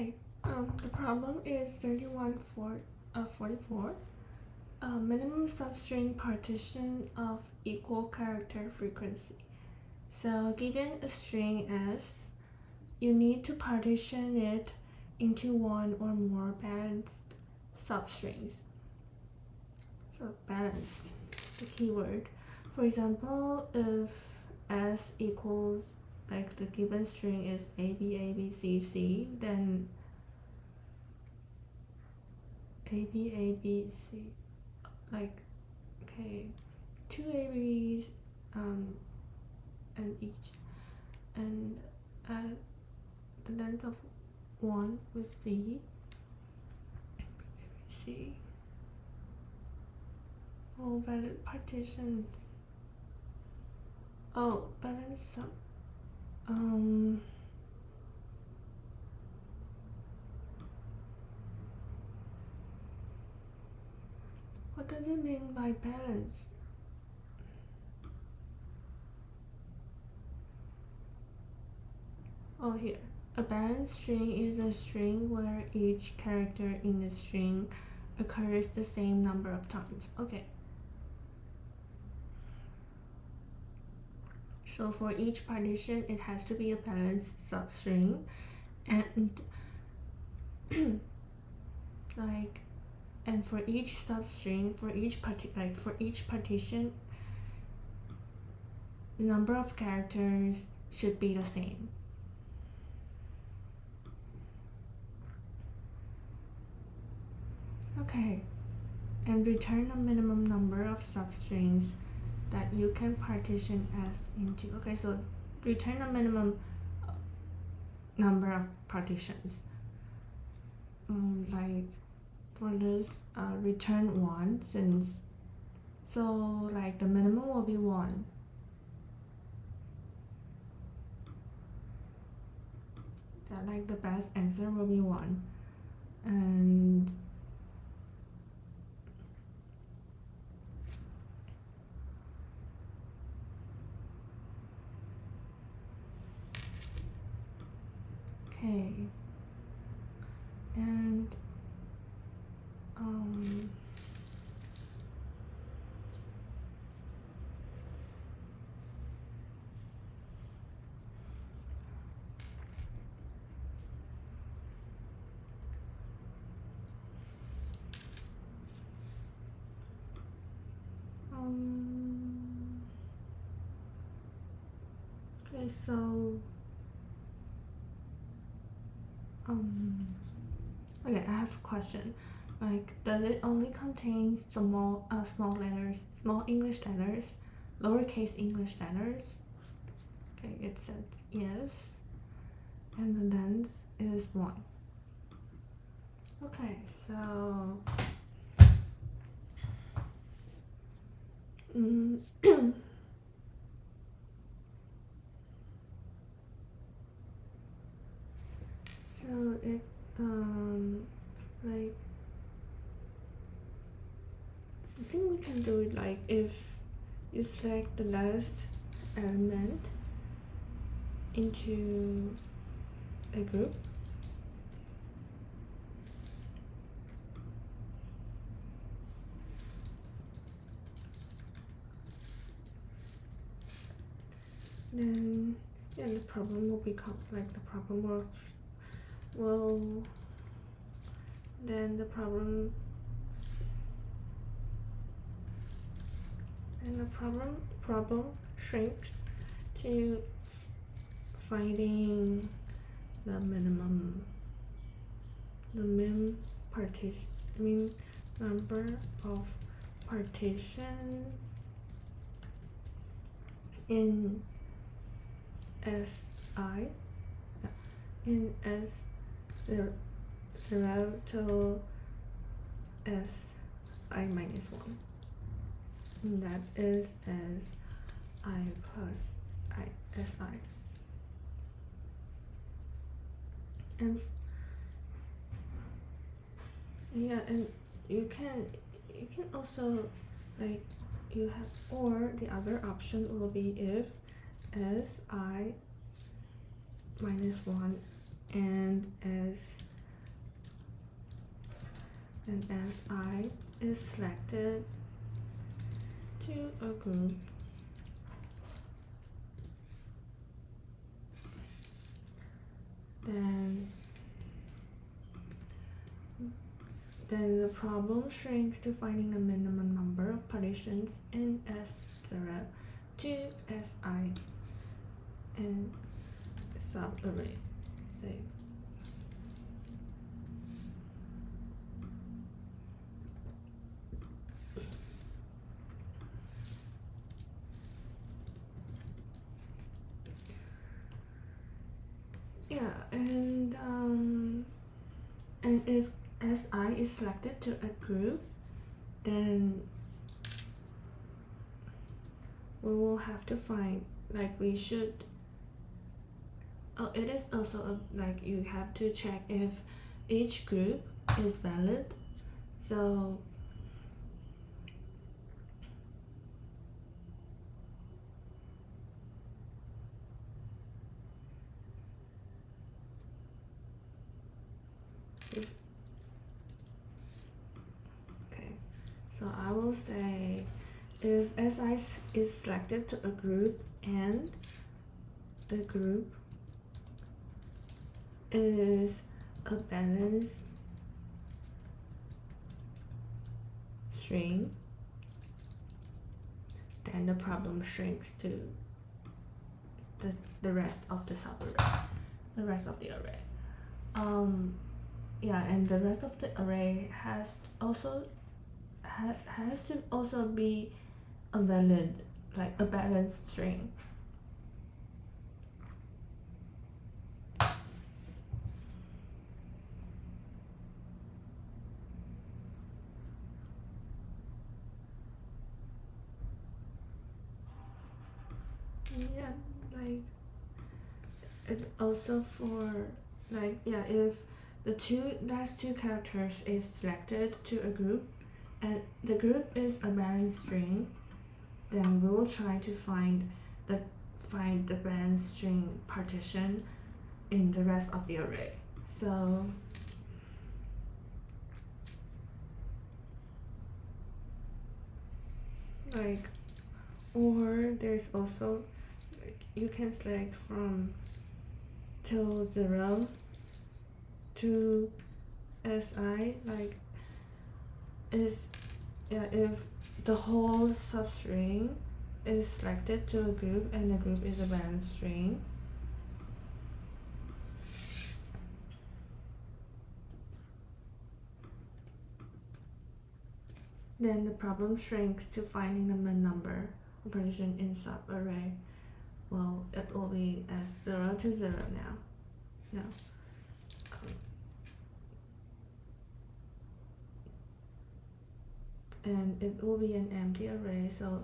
Okay, the problem is 3144. Minimum substring partition of equal character frequency. So given a string S, you need to partition it into one or more balanced substrings. So balanced, the keyword. For example, if S equals, like the given string is A, B, A, B, C, C, then A, B, A, B, C, like, okay, two ABs, and each, and the length of one with C, C, all valid partitions. Oh, balance sub. What does it mean by balance? Oh, here. A balanced string is a string where each character in the string occurs the same number of times. Okay. So for each partition, it has to be a balanced substring, and and for each substring, for each partition, the number of characters should be the same. Okay, and return a minimum number of substrings that you can partition S into. Okay, so return a minimum number of partitions. Like for this, return 1, since, so like the minimum will be 1. That, like, the best answer will be 1, and okay, and okay, so okay, I have a question. Like, does it only contain small letters, small English letters, lowercase English letters? Okay, it said yes, and the length is 1. Okay, so so it like, I think we can do it like if you select the last element into a group, then the problem will become like the problem problem shrinks to finding the min number of partitions in zero to Si minus 1. And that is as I plus Si. And yeah, and you can also, like, you have, or the other option will be if Si minus 1 and and as I is selected to a group, then the problem shrinks to finding the minimum number of partitions in S0 to Si in subarray. Say. Yeah, and if Si is selected to a group, then we will have to find, like, we should, it is also like you have to check if each group is valid. So so I will say if Si is selected to a group and the group is a balanced string, then the problem shrinks to the rest of the subarray, the rest of the array. Yeah, and the rest of the array has to also be a valid, like a balanced string. Yeah, like it's also for, like, yeah, if the last two characters is selected to a group and the group is a balanced string, then we will try to find the balanced string partition in the rest of the array. So like, or there's also, like, you can select from till 0 to Si, like, is, yeah, if the whole substring is selected to a group and the group is a balanced string, then the problem shrinks to finding the min number of partition in subarray. Well, it will be as 0 to 0 now. No. And it will be an empty array, so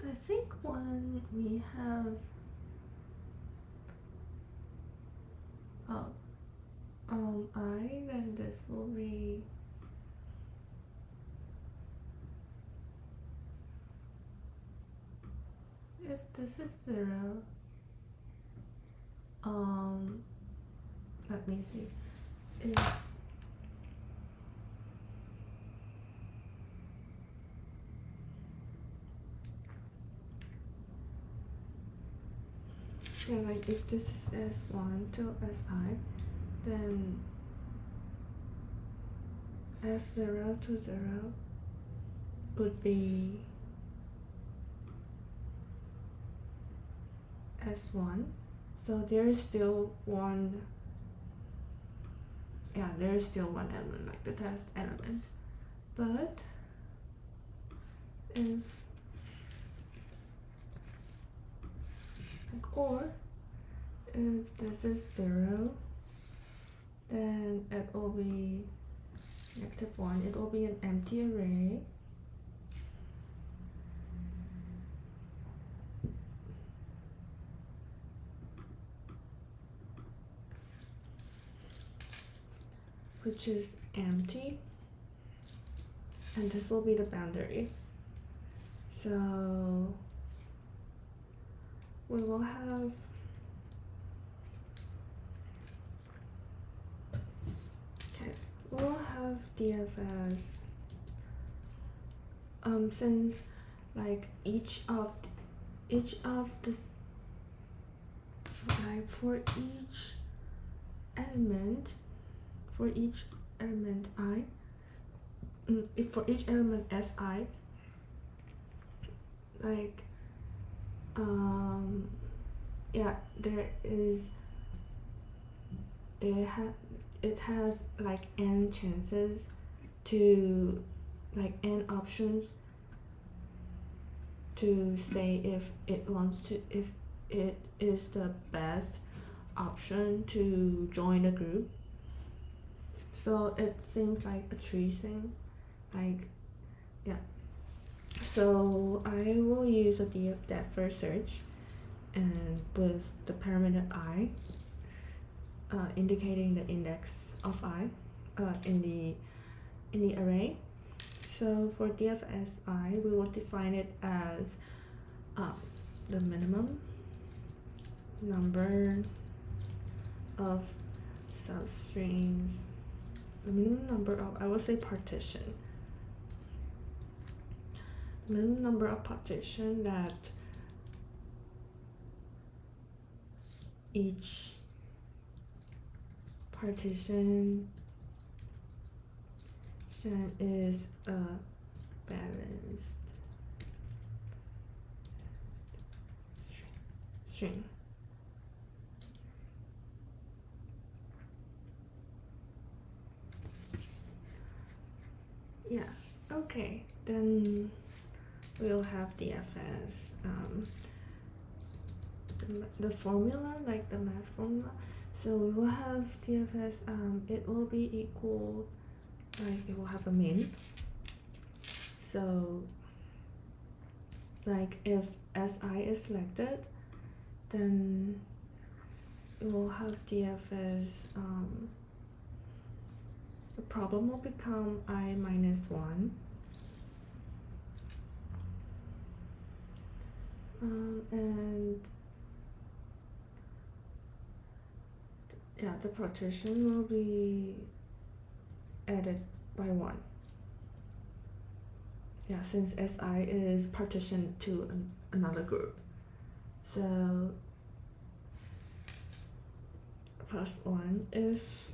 I think when we have I, then this will be if this is 0, let me see, if yeah, like if this is S1 to Si, then S0 to 0 would be S1. So there is still one, yeah, there is still one element, like the test element. But if, like, or if this is 0, then it will be -1, it will be an empty array. Which is empty, and this will be the boundary. So we will have DFS since like each of this, like for each element I, if for each element Si, like yeah, it has like n chances to, like n options to say if it is the best option to join the group. So it seems like a tree thing, like, yeah. So I will use a depth first search, and with the parameter I, indicating the index of I in the array. So for DFSI, we will define it as the minimum number of substrings, the minimum number of, I will say, partition. The minimum number of partition that each partition is a balanced string. Yeah, okay, then we'll have DFS, the formula, like the math formula. So we will have DFS, it will be equal, like it will have a min. So like if Si is selected, then it will have DFS, the problem will become I minus 1. And yeah, the partition will be added by 1. Yeah, since Si is partitioned to another group. So plus 1 if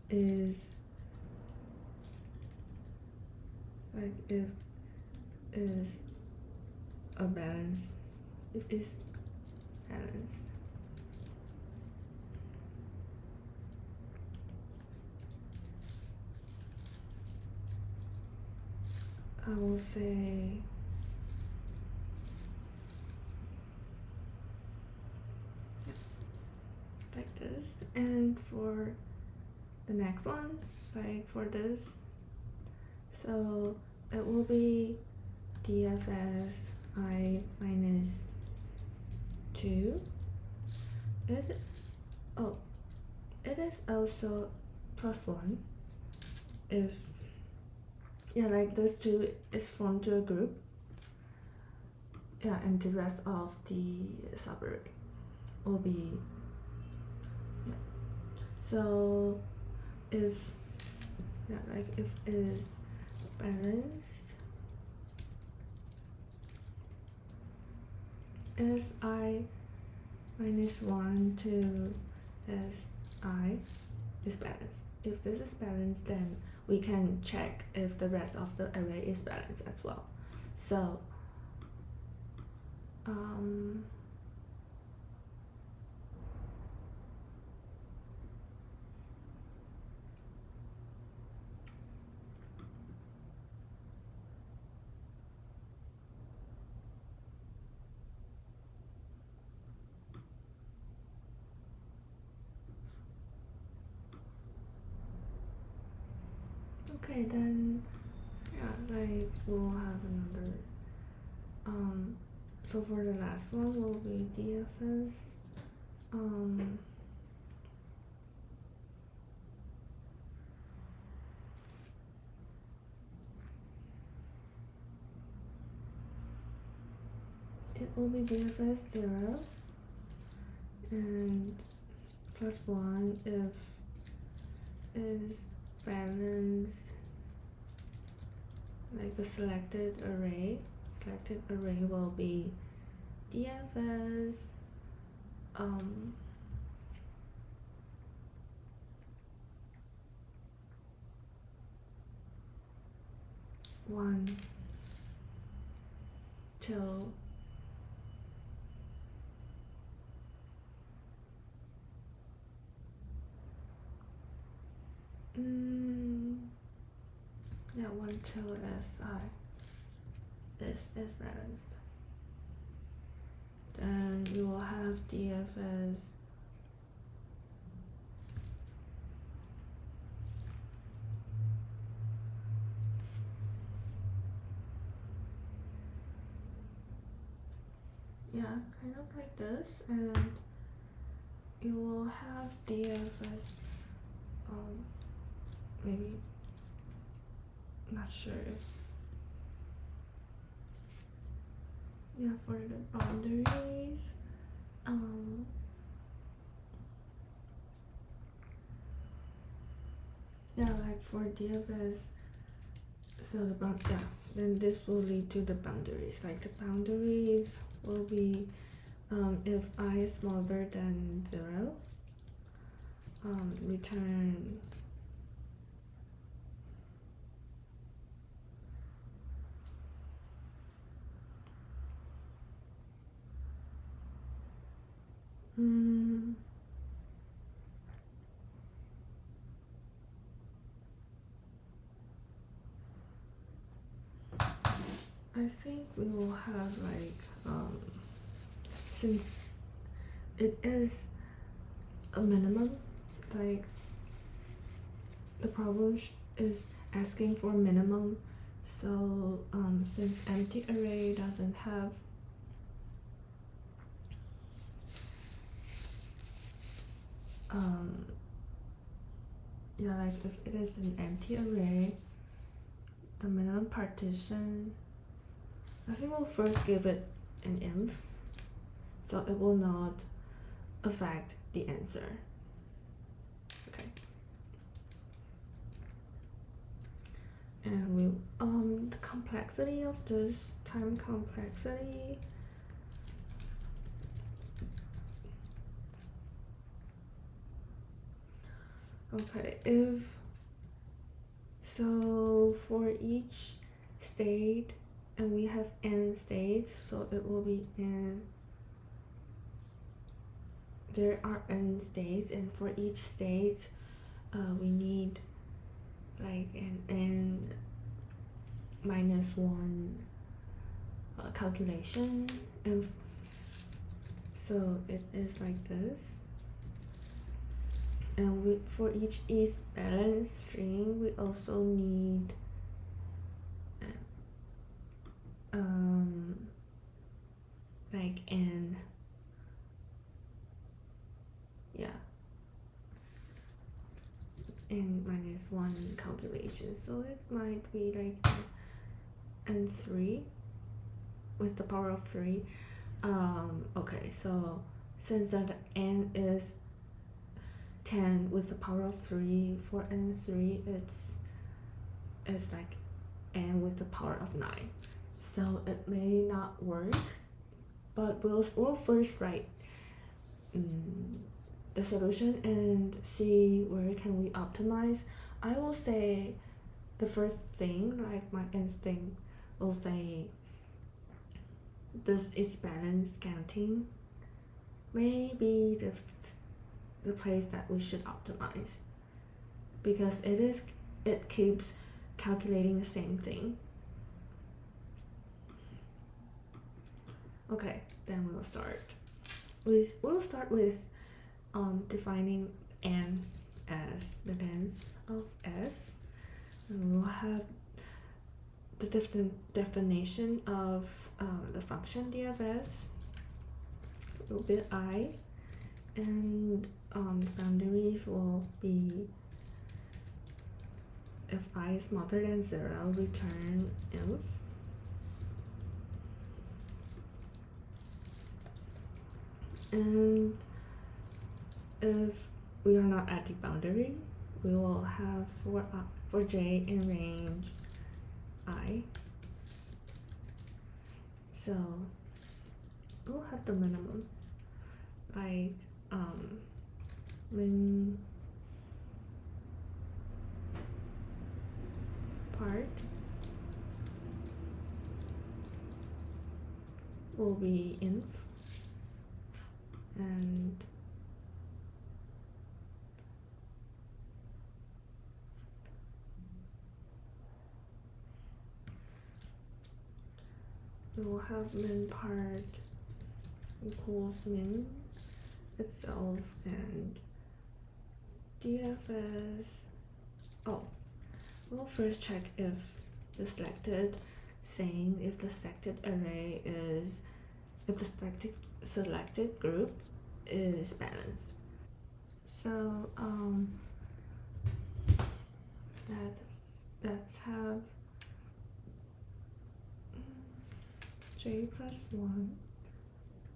is, like if is a balance, if is balance. I will say like this, and for the next one, like for this, so it will be DFS I minus 2. It is also plus 1 if, yeah, like this 2 is formed to a group. Yeah, and the rest of the subarray will be, yeah. So if, yeah, like if is balanced, Si minus 1 to Si is balanced. If this is balanced, then we can check if the rest of the array is balanced as well. So Okay, then yeah, like we'll have another so for the last one will be DFS. It will be DFS 0 and +1 if is balanced, like the selected array. Selected array will be DFS 1 till yeah, 1 till SI is balanced. Then we will have DFS yeah, kind of like this, and you will have DFS maybe, not sure if yeah, for the boundaries yeah, like for DFS, so then this will lead to the boundaries. Like the boundaries will be if I is smaller than 0, return I think we will have like since it is a minimum, like the problem is asking for minimum, so since empty array doesn't have yeah, like if it is an empty array, the minimum partition, I think we'll first give it an inf, so it will not affect the answer. Okay. And we the complexity of this time complexity, okay, if so for each state, and we have n states, so it will be n, there are n states, and for each state we need like an n minus 1 calculation, and so it is like this. And for each is balanced string, we also need like n, yeah, n minus 1 calculation, so it might be like n3 with the power of 3. Okay, so since that n is 10 with the power of 3, for n3 it's like n with the power of 9, so it may not work, but we'll first write the solution and see where can we optimize. I will say the first thing, like my instinct will say this is balanced counting, maybe the place that we should optimize, because it keeps calculating the same thing. Okay, then we'll start with defining n as the length of s. And we'll have the definition of the function DFS will be I, and boundaries will be if I is smaller than 0, return if. And if we are not at the boundary, we will have for j in range I. So we'll have the minimum, like min part will be inf, and we will have min part equals min itself, and DFS. Oh, we'll first check if the selected thing, if the selected array is, if the selected group is balanced. So let's have j plus 1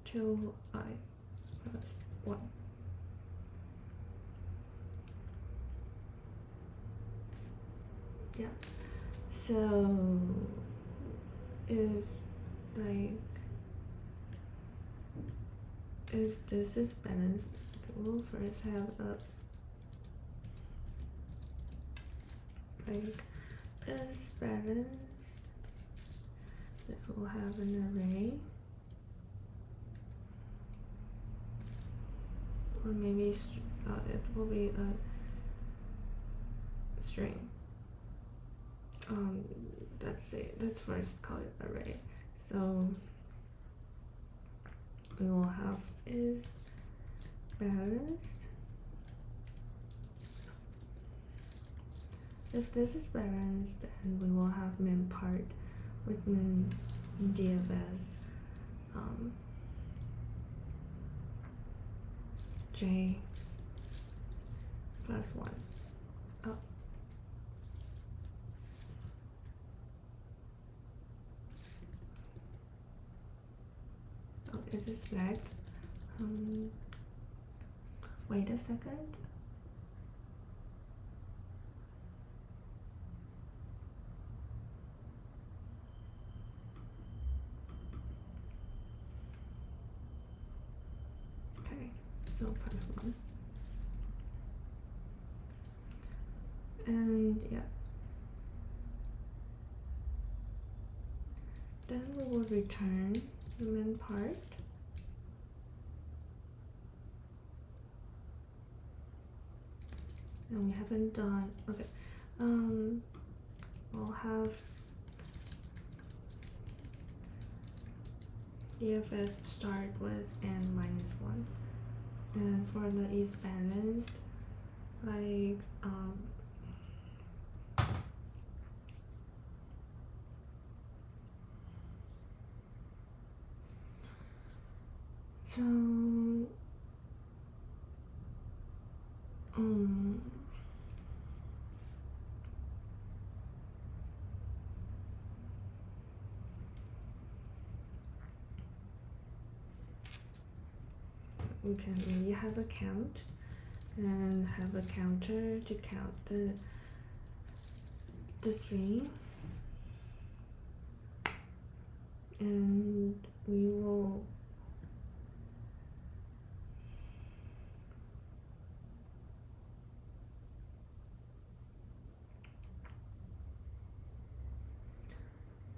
till I plus 1. Yeah, so if this is balanced, we'll first have a is balanced. This will have an array, or maybe it will be a string. Let's first call it array. So we will have is balanced. If this is balanced, then we will have min part with min DFS j plus 1. Oh. Oh, it is lagged. Wait a second. Okay, so plus 1. And yeah. Then we will return the min part. And we haven't done, okay. We'll have DFS start with n minus 1. And for the is balanced, like so we can really have a count and have a counter to count the string, and we will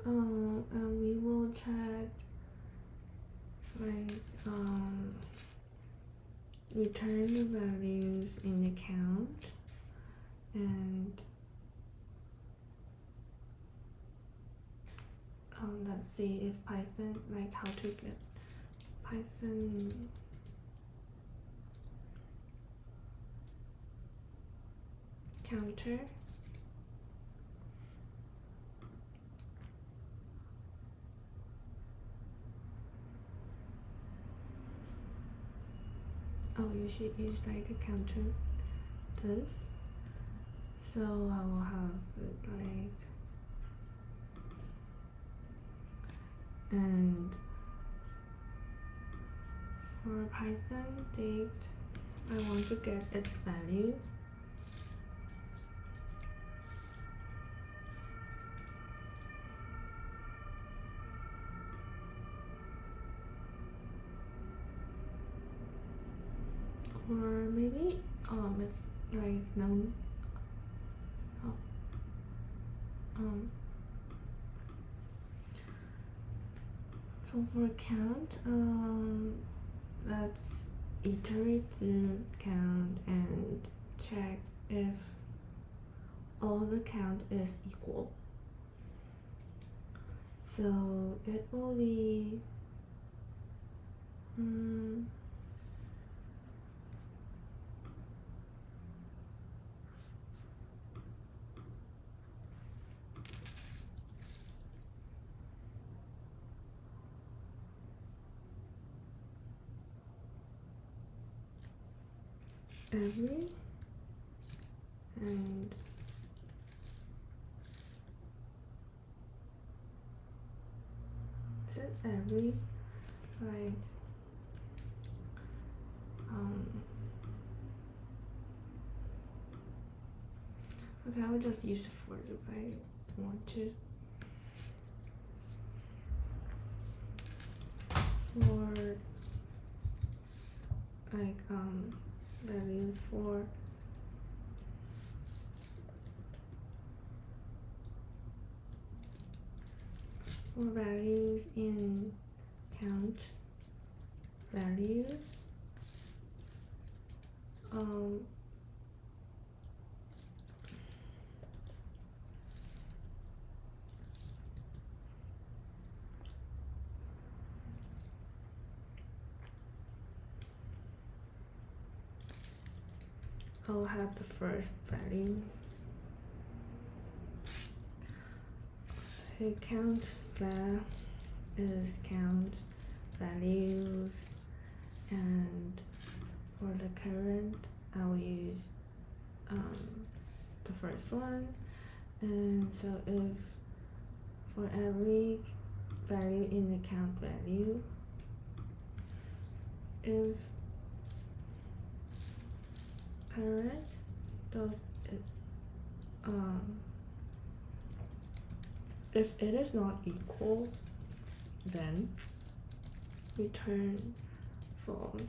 and we will check like return the values in the count, and let's see if Python, like how to get Python counter you should use like a counter this. So I will have it like, and for Python date, I want to get its value. Or maybe it's like num. So for count, let's iterate through count and check if all the count is equal. So it will be every and set every, right? Okay, I will just use it for if I want to. For like values for values in count values, I'll have the first value. So count var is count values, and for the current I will use the first one. And so if for every value in the count value, if current does it, if it is not equal, then return false,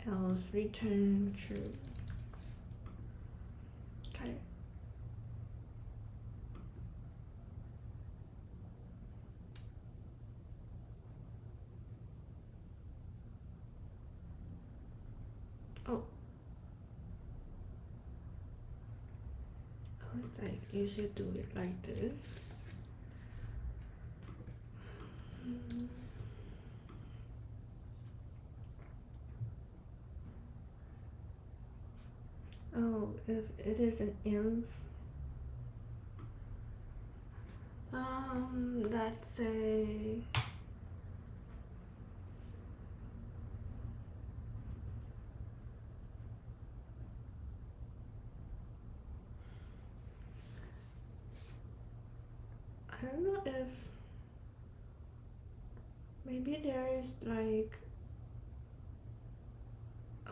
else return true. Okay. Oh, I was like, you should do it like this. Oh, if it is an inf, let's say I don't know if maybe there is like,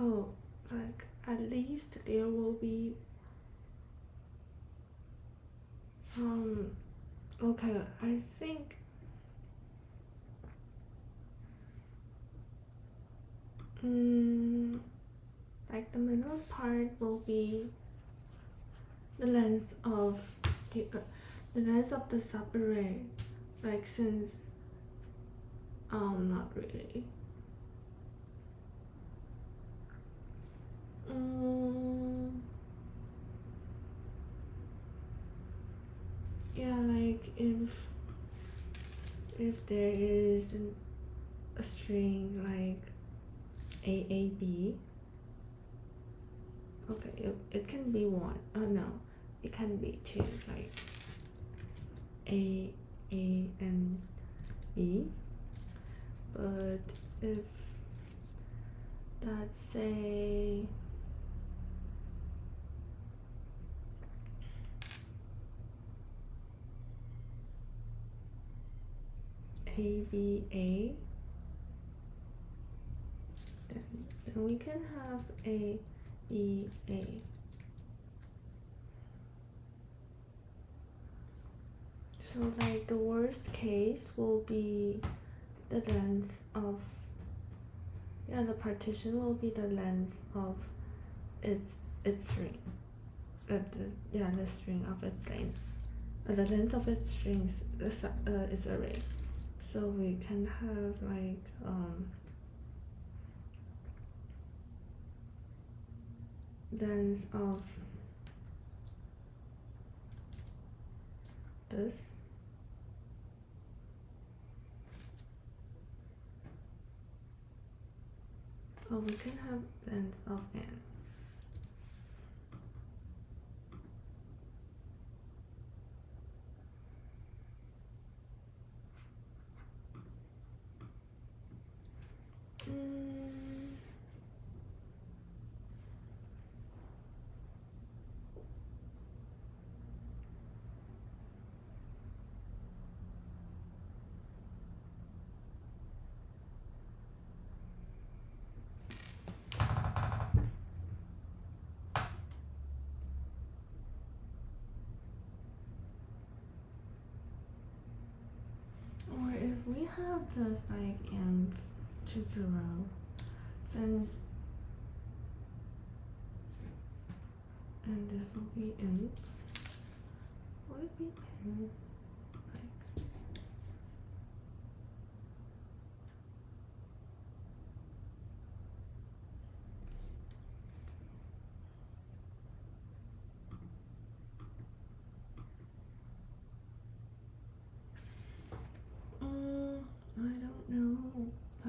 oh, like at least there will be okay, I think like the minimum part will be the length of the subarray, like since not really. Yeah, like if there is a string like AAB, okay, it can be one. Oh no, it can be two, like A and B. But if let's say ABA, then we can have ABA. So like the worst case will be the length of, the partition will be the length of its string. The string of its length. The length of its strings is array. So we can have like length of this, or we can have length of n. Or if we have just like m to 0, since and this will be n, will it be n? I don't know. I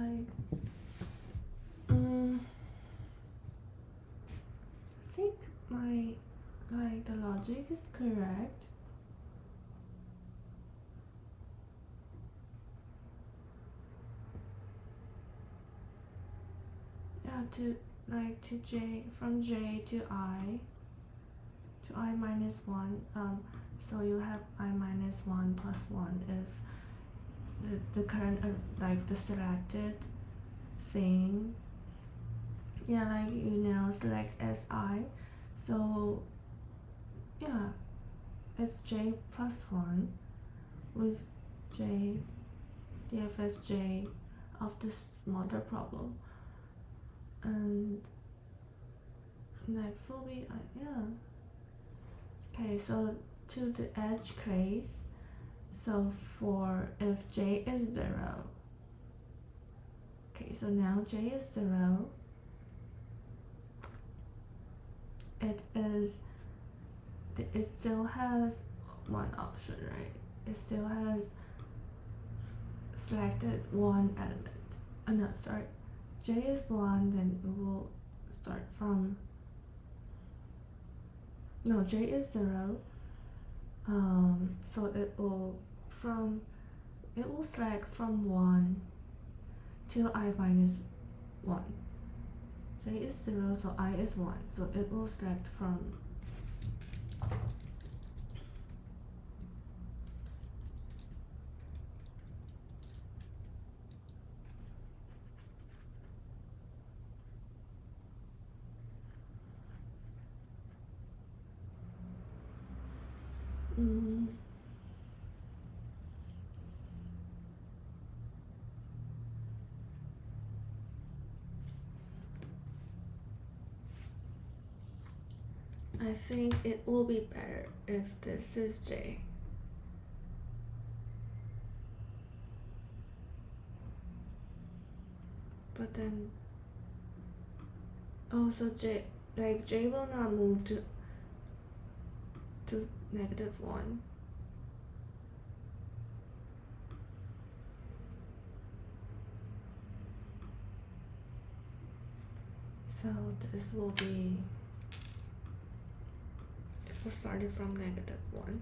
think the logic is correct. To j, from j to I minus 1. So you have I minus 1 plus 1 if the current the selected thing, like you now select si, so it's j plus 1 with j, DFSJ of this smaller problem, and next will be okay, so to the edge case. So for if j is 0, okay, so now j is 0, it still has one option, right? It still has selected one element. J is 1, then it will start from, j is 0, so it will select from 1 till I minus 1. J is 0, so I is 1, so it will select from I think it will be better if this is j. But then, so j will not move to -1. So this will be, if we started from -1.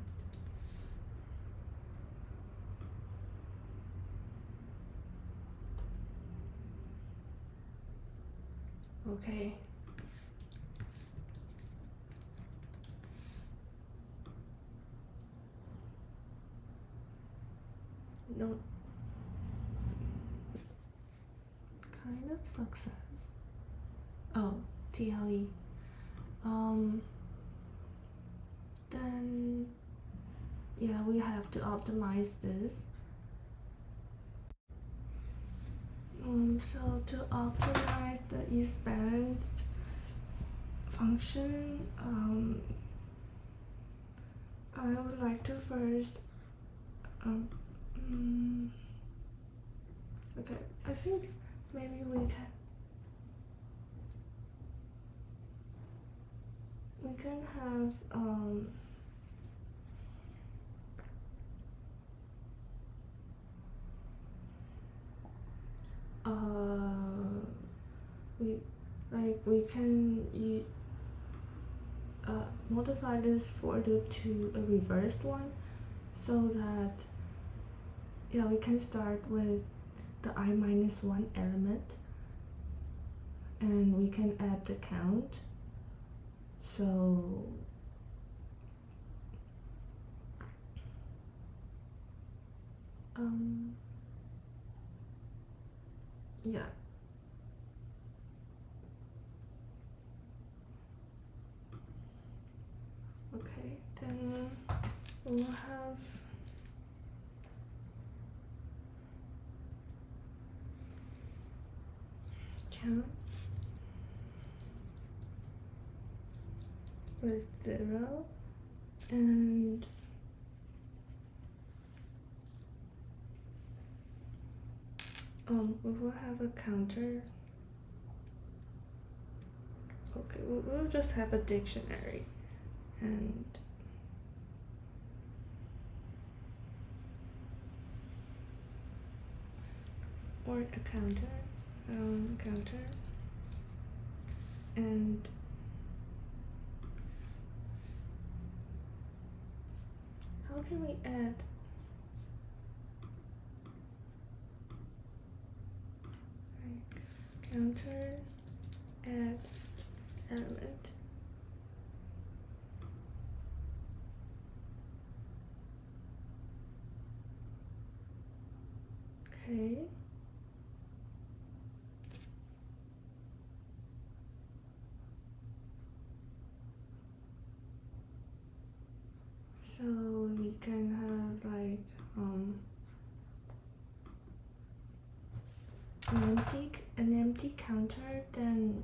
Okay. No. Kind of success. Oh, TLE. Then yeah, we have to optimize this. So to optimize the is balanced function, I would like to first okay, I think maybe we can have we can modify this for loop to a reversed one, so that yeah, we can start with the I-1 element and we can add the count. So yeah. Okay, then we'll have count with 0, and we will have a counter. Okay, we'll just have a dictionary and or a counter, and how can we add counter, add element. Okay. So we can have like an empty counter, then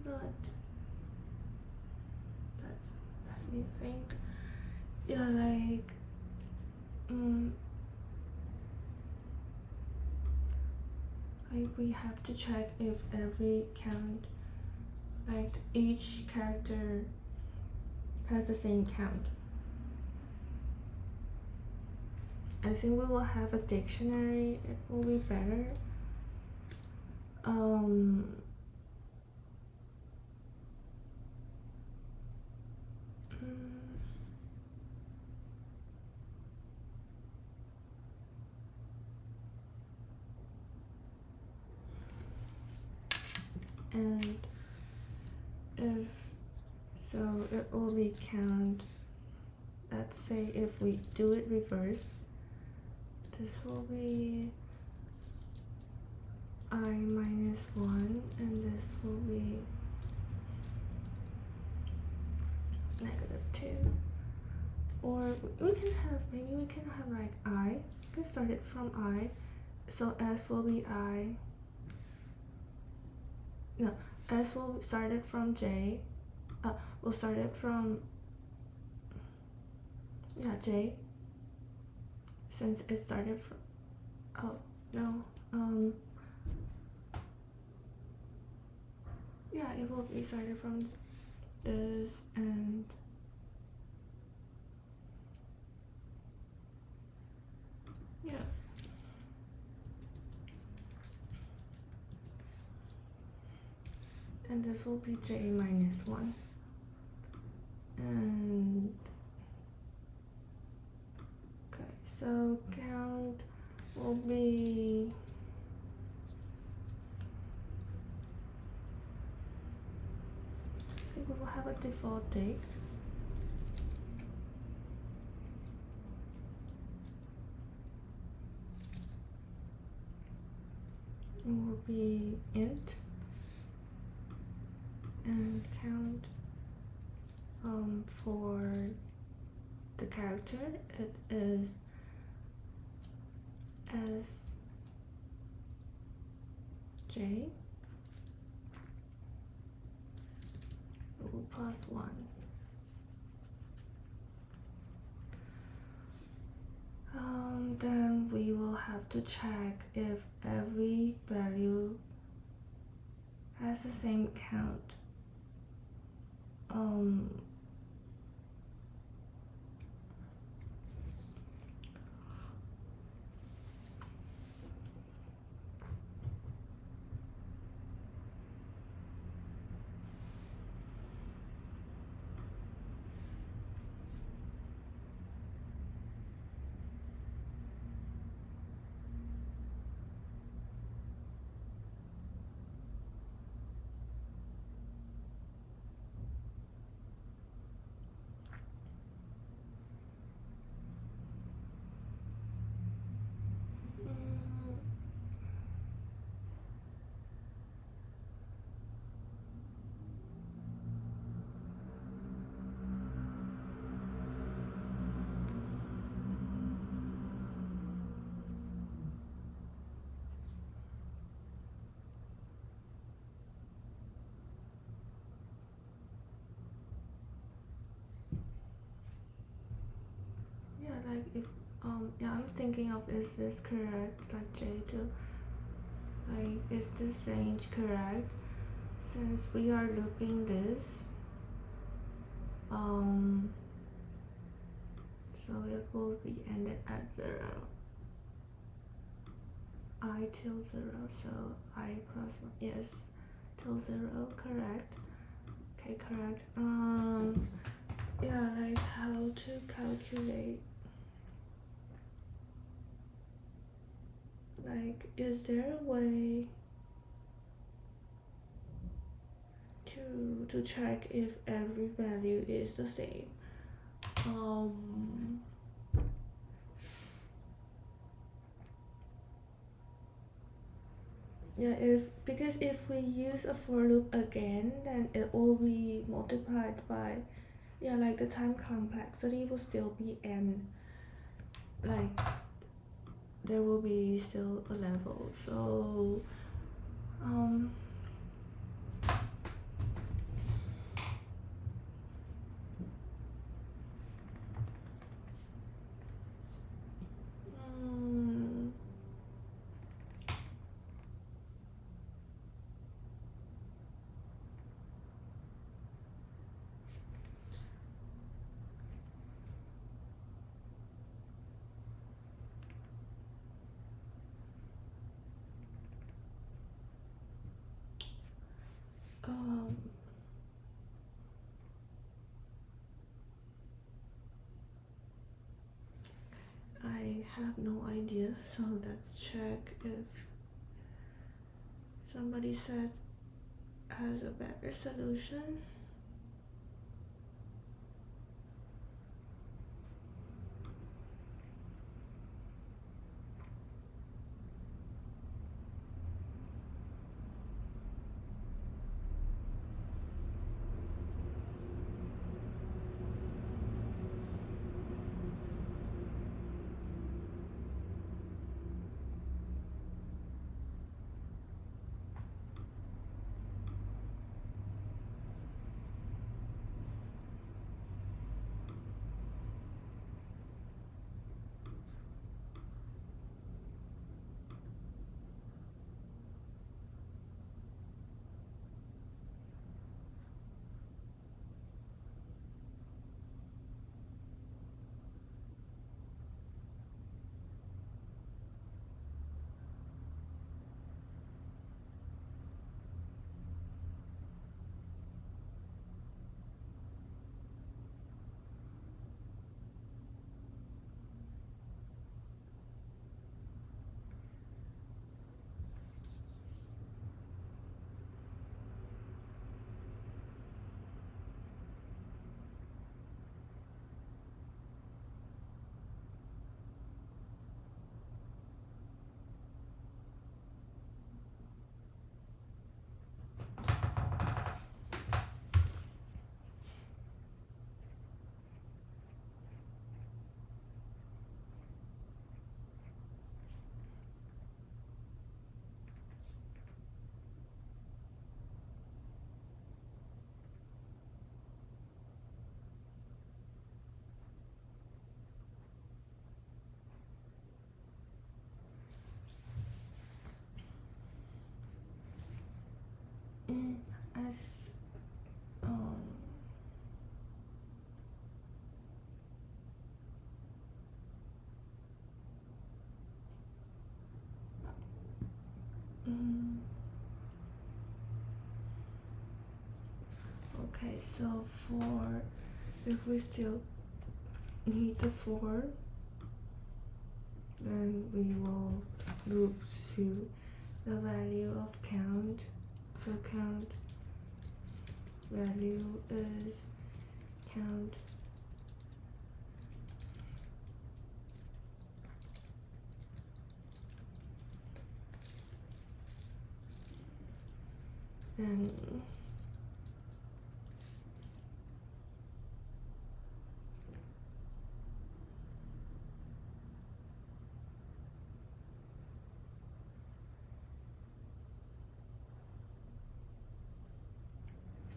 but let me think. Yeah, like we have to check if every count, like each character has the same count. I think we will have a dictionary, it will be better. And if so, it will be count. Let's say if we do it reverse, this will be I-1, and this will be -2. Or we can have, maybe we can have like I. We can start it from I. So S will be I. No, S will start it from J. We'll start it from J. Since it started from, oh no, yeah, it will be started from this, and yeah. And this will be J-1. And okay, so count will be we will have a default date. It will be int and count for the character. It is SJ plus 1. Then we will have to check if every value has the same count. Like if I'm thinking of, is this correct, like J2, like is this range correct, since we are looping this, so it will be ended at 0, I till 0, so I plus 1, yes, till 0, correct. Okay, correct. Yeah, like how to calculate, like is there a way to check if every value is the same? Yeah, because if we use a for loop again, then it will be multiplied by, yeah, like the time complexity will still be n, like there will be still a level. So I have no idea, so let's check if somebody said has a better solution. Okay, so if we still need the 4, then we will loop to the value of count. So count value is count and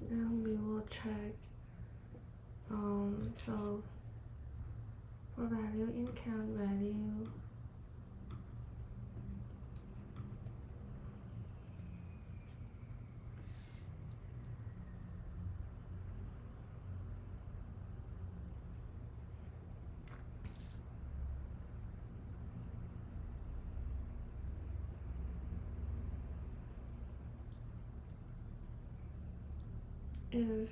then we will check so for value in count value, if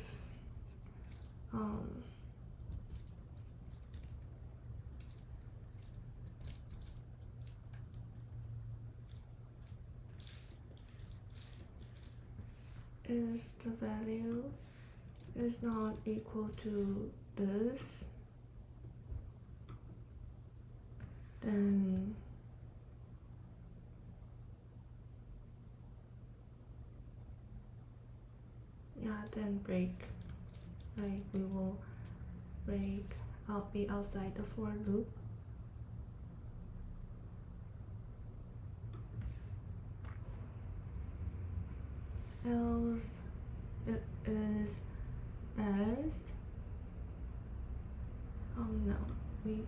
the value is not equal to this, then then break. Like we will break. I'll be outside the for loop. Else it is balanced. No, we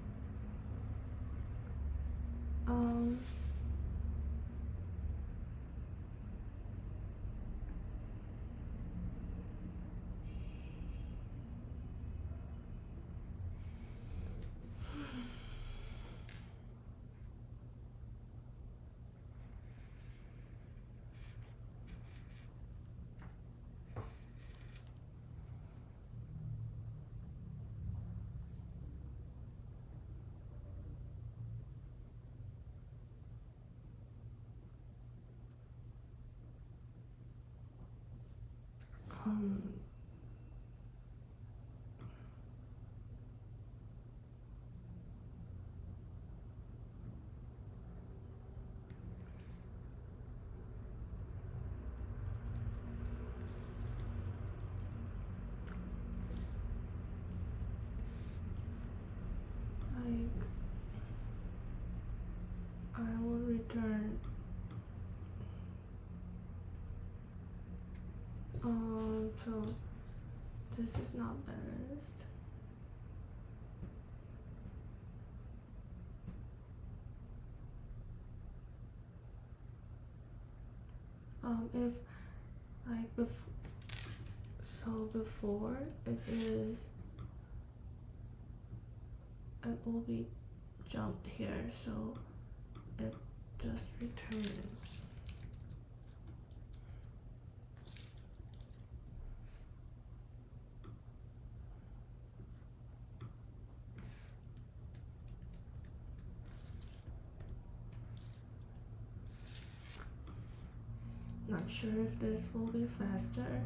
I will return so this is not balanced. If like before it will be jumped here, so it just returns. Not sure if this will be faster.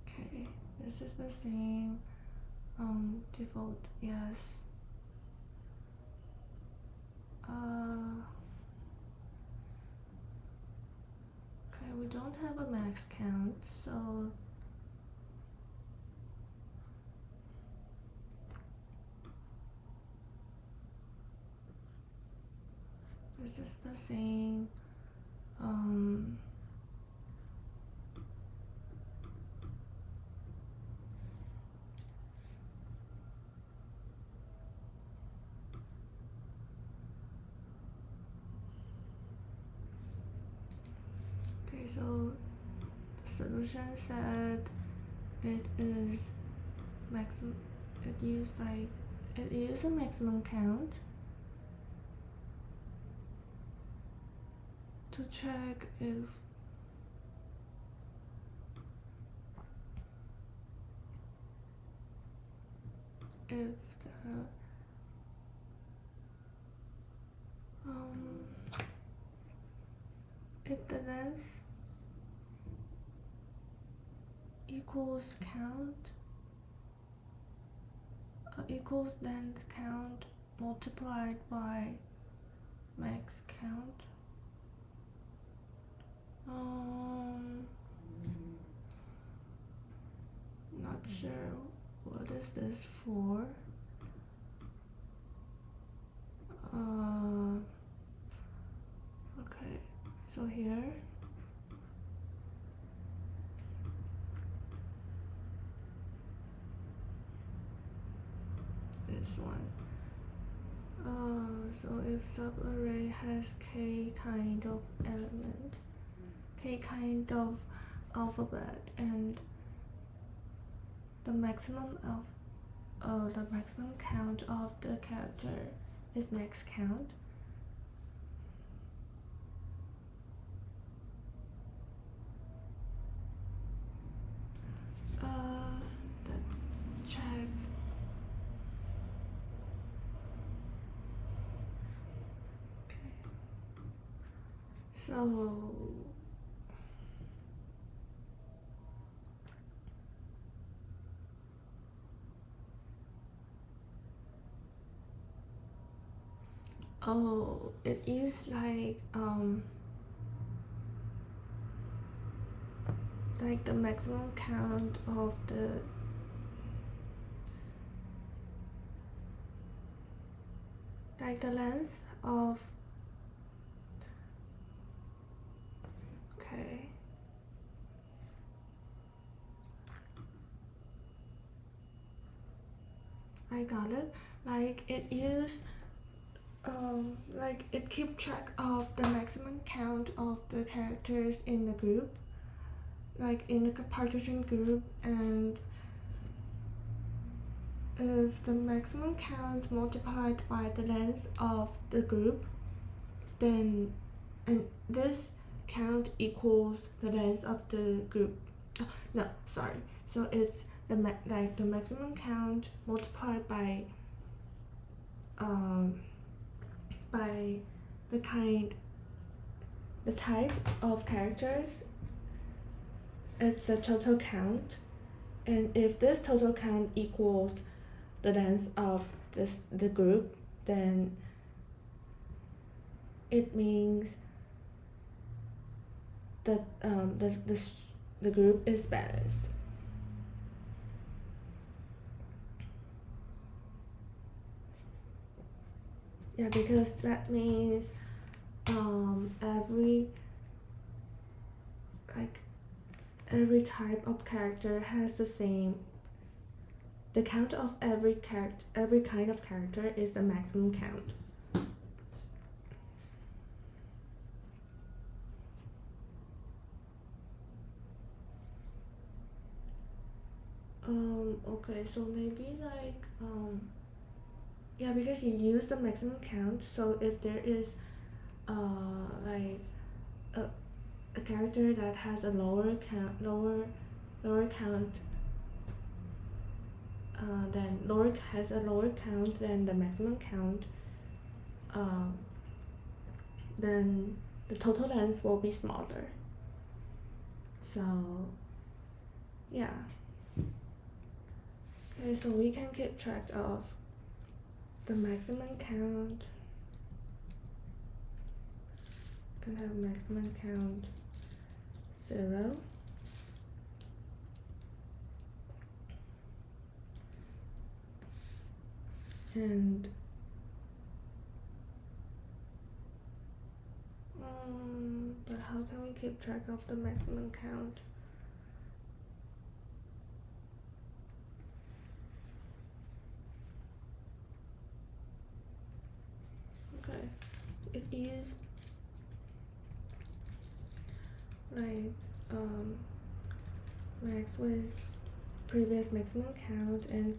Okay, this is the same. Default, yes. Okay, we don't have a max count, so this is the same. solution said it is it use a maximum count to check if the length equals length count multiplied by max count. Not sure what is this for. Okay, so here this one. So if subarray has k kind of element, k kind of alphabet, and the maximum count of the character is max count, let's check. Okay. So it is like the maximum count of the length of I got it. It keep track of the maximum count of the characters in the group, like in the partition group, and if the maximum count multiplied by the length of the group, then this count equals the length of the group. So it's the maximum count multiplied by the type of characters. It's the total count, and if this total count equals the length of the group, then it means that the group is balanced. Yeah, because that means every type of character has the count of every kind of character is the maximum count. Okay, so maybe yeah, because you use the maximum count, so if there is a character that has a lower count has a lower count than the maximum count, then the total length will be smaller. So yeah. Okay, so we can keep track of the maximum count. Can have maximum count 0, and but how can we keep track of the maximum count? Okay, it is max with previous maximum count and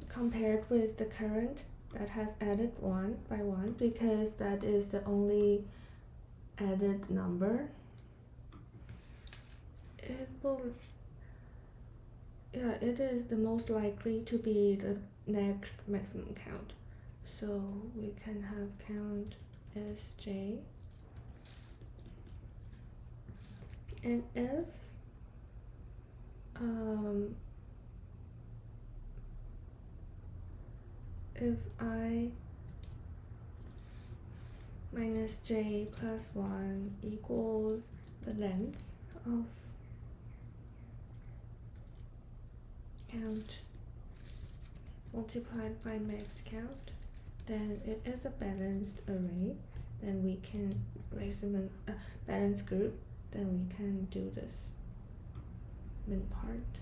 compared with the current that has added 1 by 1 because that is the only added number. It is the most likely to be the next maximum count. So we can have count as j. And if I minus j plus 1 equals the length of count multiplied by max count, then it is a balanced array. Then we can maximum balanced group. Then we can do this min part.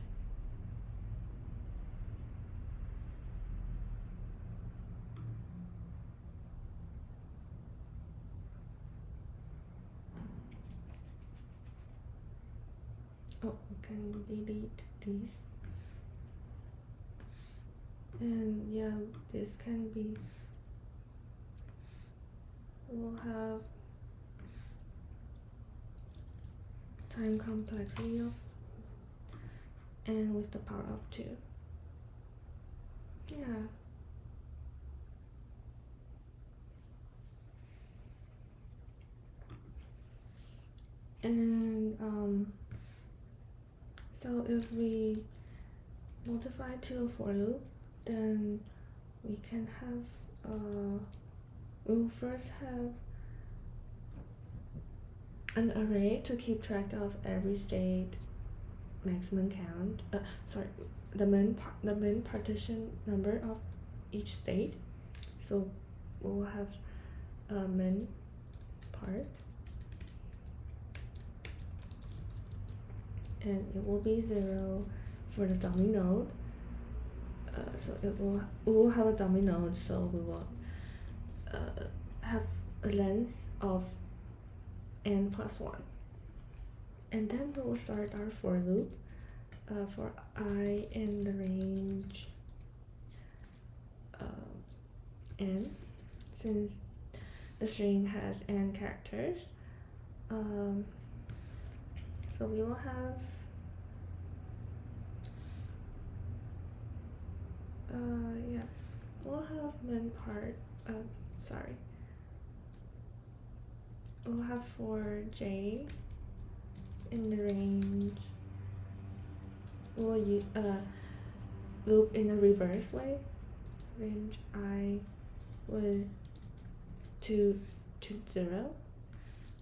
Oh, we can delete these. And yeah, this can be, we'll have time complexity of n with the power of 2. Yeah. And so if we multiply to a for loop, then we can have we'll first have an array to keep track of every state maximum count, the min partition number of each state. So we'll have a min part, and it will be 0 for the dummy node. So we will have a dummy node, so we will have a length of n plus 1. And then we will start our for loop for I in the range n, since the string has n characters. So we will have we'll have min part, we'll have for j in the range, we'll use loop in a reverse way, range I with 2 to 0,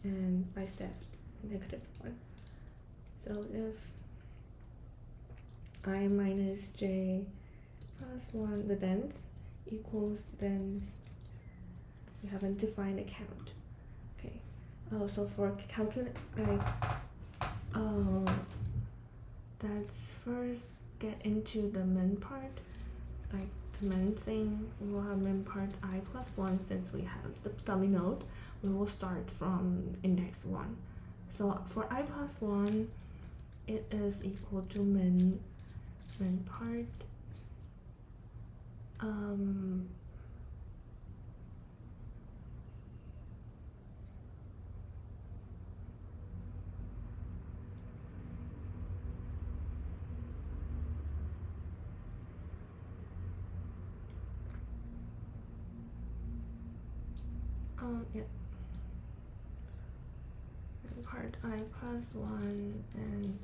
and by steps -1. So if I minus j plus 1, the length equals length, we haven't defined a count. Okay. So for calculate, let's first get into the min part. Like the min thing, we will have min part I plus 1. Since we have the dummy node, we will start from index 1. So for I plus 1, it is equal to min part yeah, part I plus 1 and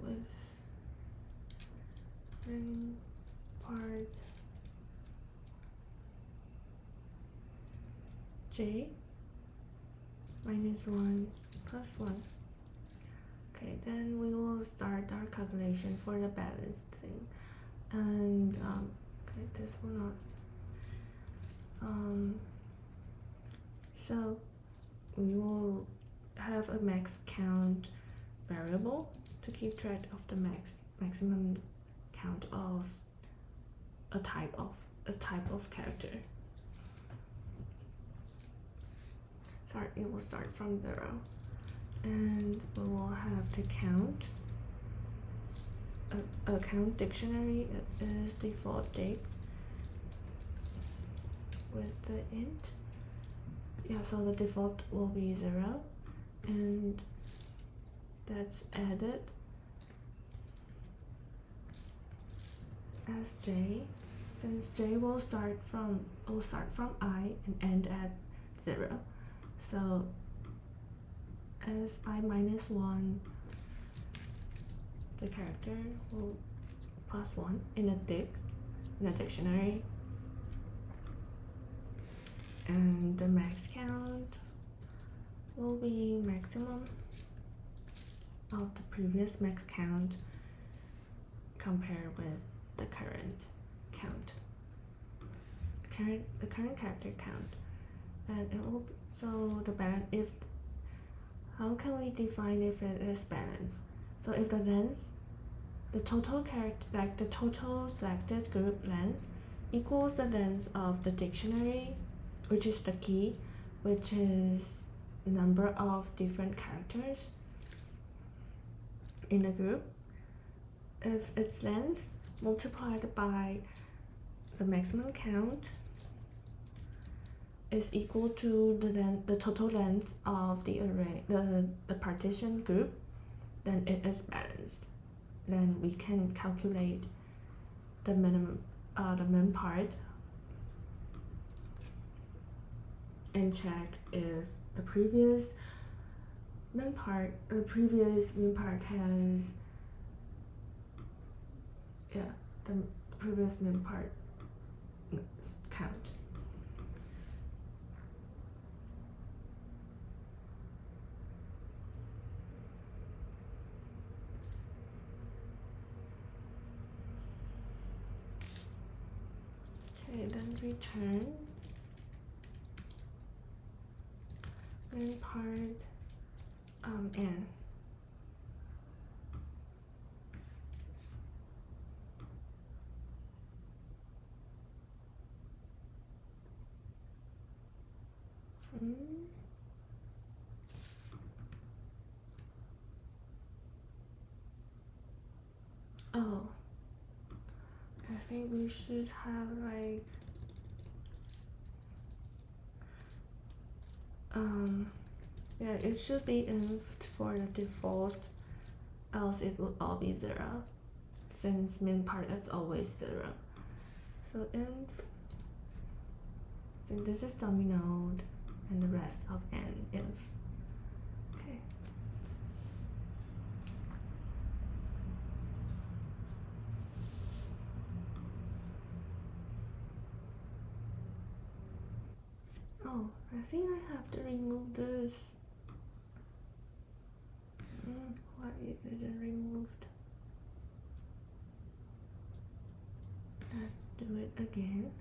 with min part j minus 1 plus 1. Okay, then we will start our calculation for the balance thing. And okay, this will not so we will have a max count variable to keep track of the maximum count of a type of character. Sorry, it will start from 0. and we will have to count. A count dictionary is default dict with the int. Yeah, so the default will be 0, and that's added as j, since j will start from I and end at 0. So as I minus 1, the character will plus 1 in a dictionary, and the max count will be maximum of the previous max count compared with the current count, the current character count. And it will be, so the balance, if how can we define if it is balanced? So if the length, the total character, like the total selected group length, equals the length of the dictionary, which is the key, which is the number of different characters in a group. If its length multiplied by the maximum count is equal to the total length of the array, the partition group, then it is balanced. Then we can calculate the minimum, the min part, and check if the previous min part has, yeah, the previous min part count. Okay, then return min part n. Oh, I think we should have like yeah, it should be inf for the default, else it will all be 0, since min part is always 0. So inf, then this is dummy node, and the rest of n inf. Okay. Oh, I think I have to remove this. Why it isn't removed? Let's do it again.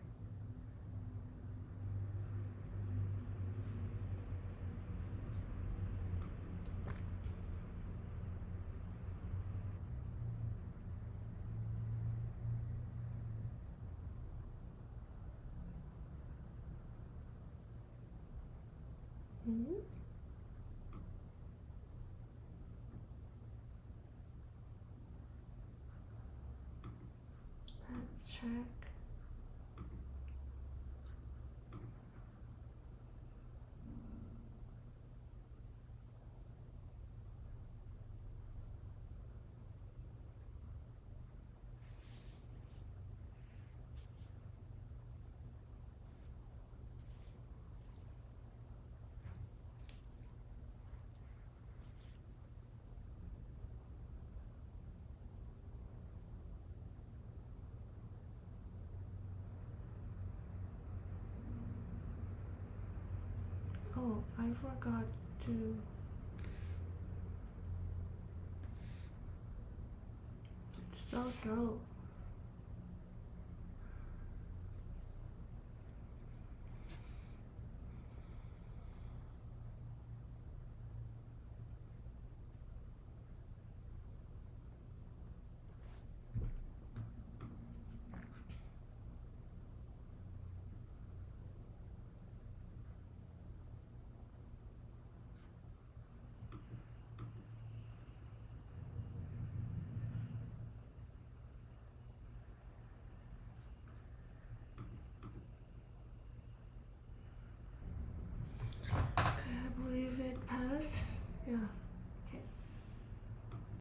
Let's check. Oh, I forgot to. It's so slow.